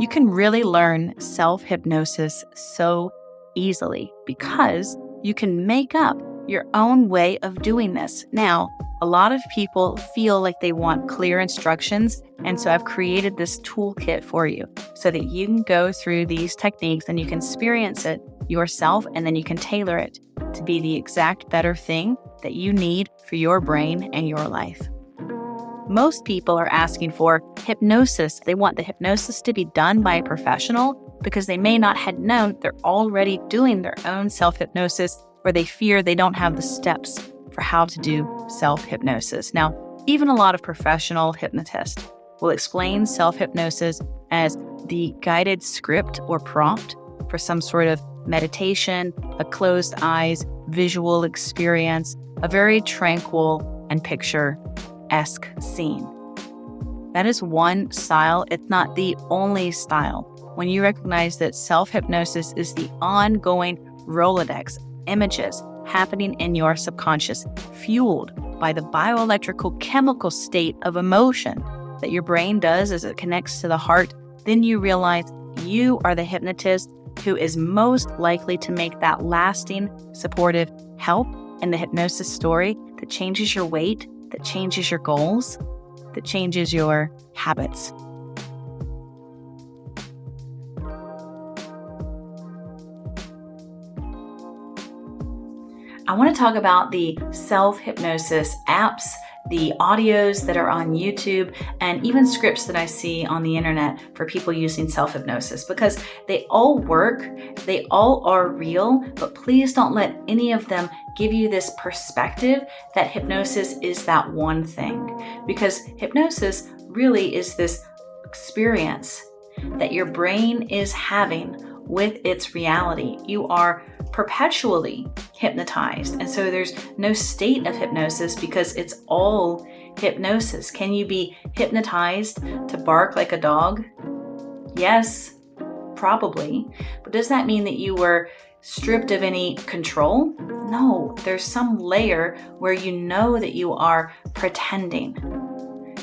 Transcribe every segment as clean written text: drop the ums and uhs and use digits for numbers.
You can really learn self-hypnosis so easily because you can make up your own way of doing this. Now, a lot of people feel like they want clear instructions, and so I've created this toolkit for you so that you can go through these techniques and you can experience it yourself, and then you can tailor it to be the exact better thing that you need for your brain and your life. Most people are asking for hypnosis. They want the hypnosis to be done by a professional because they may not have known they're already doing their own self-hypnosis, or they fear they don't have the steps for how to do self-hypnosis. Now, even a lot of professional hypnotists will explain self-hypnosis as the guided script or prompt for some sort of meditation, a closed eyes, visual experience, a very tranquil and picture-esque scene. That is one style. It's not the only style. When you recognize that self-hypnosis is the ongoing Rolodex images happening in your subconscious, fueled by the bioelectrical chemical state of emotion that your brain does as it connects to the heart, then you realize you are the hypnotist who is most likely to make that lasting, supportive help in the hypnosis story that changes your weight, that changes your goals, that changes your habits. I want to talk about the self-hypnosis apps, the audios that are on YouTube, and even scripts that I see on the internet for people using self-hypnosis, because they all work, they all are real, but please don't let any of them give you this perspective that hypnosis is that one thing, because hypnosis really is this experience that your brain is having with its reality. You are perpetually hypnotized. And so there's no state of hypnosis because it's all hypnosis. Can you be hypnotized to bark like a dog? Yes, probably. But does that mean that you were stripped of any control? No, there's some layer where you know that you are pretending.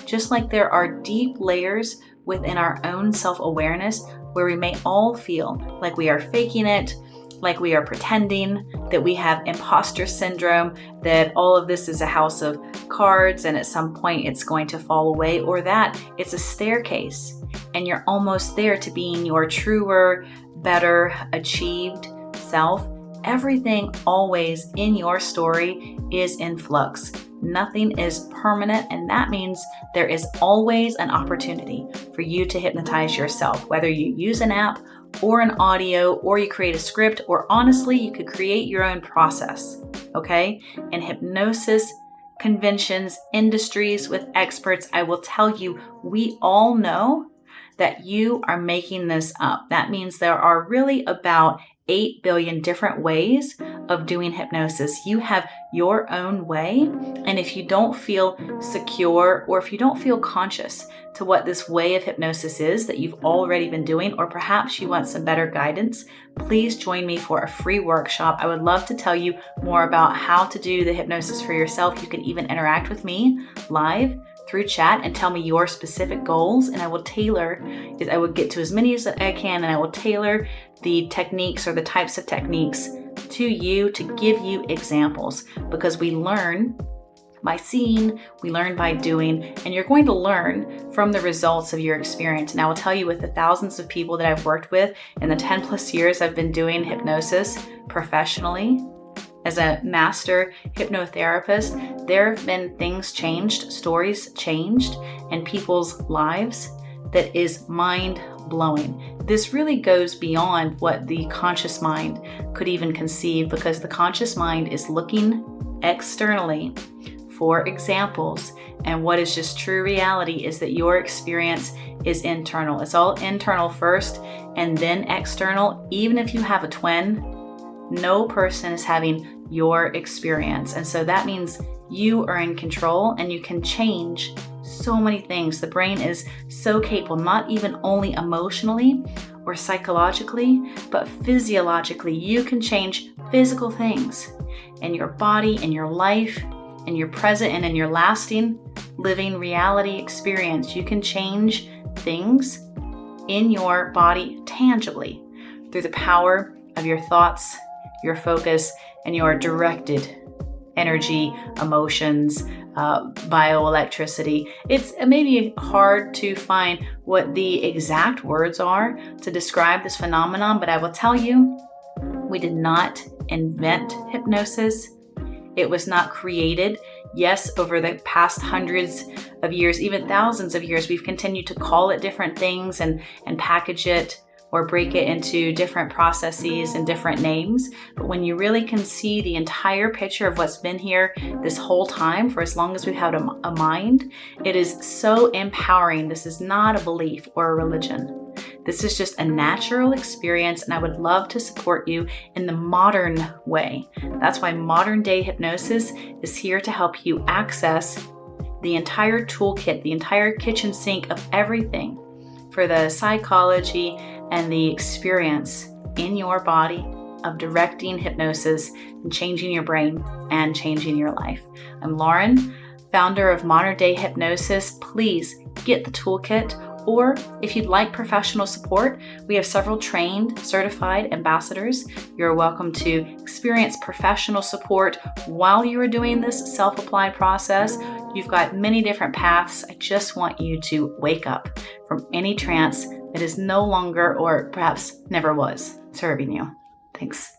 Just like there are deep layers within our own self-awareness where we may all feel like we are faking it, like we are pretending, that we have imposter syndrome, that all of this is a house of cards and at some point it's going to fall away, or that it's a staircase and you're almost there to being your truer, better, achieved self. Everything always in your story is in flux. Nothing is permanent, and that means there is always an opportunity for you to hypnotize yourself, whether you use an app or an audio, or you create a script, or honestly, you could create your own process, okay? In hypnosis conventions, industries with experts, I will tell you, we all know that you are making this up. That means there are really about 8 billion different ways of doing hypnosis. You have your own way. And if you don't feel secure, or if you don't feel conscious to what this way of hypnosis is that you've already been doing, or perhaps you want some better guidance, please join me for a free workshop. I would love to tell you more about how to do the hypnosis for yourself. You can even interact with me live through chat and tell me your specific goals, and I will get to as many as I can, and I will tailor the techniques or the types of techniques to you to give you examples, because we learn by seeing, we learn by doing, and you're going to learn from the results of your experience. And I will tell you, with the thousands of people that I've worked with in the 10 plus years I've been doing hypnosis professionally, as a master hypnotherapist, there have been things changed, stories changed in people's lives that is mind-blowing. This really goes beyond what the conscious mind could even conceive, because the conscious mind is looking externally for examples, and what is just true reality is that your experience is internal. It's all internal first and then external. Even if you have a twin, no person is having your experience. And so that means you are in control and you can change so many things. The brain is so capable, not even only emotionally or psychologically, but physiologically. You can change physical things in your body, in your life, in your present, and in your lasting living reality experience. You can change things in your body tangibly through the power of your thoughts, your focus, and your directed energy, emotions, bioelectricity. It's maybe hard to find what the exact words are to describe this phenomenon, but I will tell you, we did not invent hypnosis. It was not created. Yes, over the past hundreds of years, even thousands of years, we've continued to call it different things and package it or break it into different processes and different names. But when you really can see the entire picture of what's been here this whole time, for as long as we've had a mind, it is so empowering. This is not a belief or a religion. This is just a natural experience, and I would love to support you in the modern way. That's why modern day hypnosis is here to help you access the entire toolkit, the entire kitchen sink of everything for the psychology and the experience in your body of directing hypnosis and changing your brain and changing your life. I'm Lauren, founder of Modern Day Hypnosis. Please get the toolkit. Or if you'd like professional support, we have several trained, certified ambassadors. You're welcome to experience professional support while you are doing this self-applied process. You've got many different paths. I just want you to wake up from any trance that is no longer, or perhaps never was, serving you. Thanks.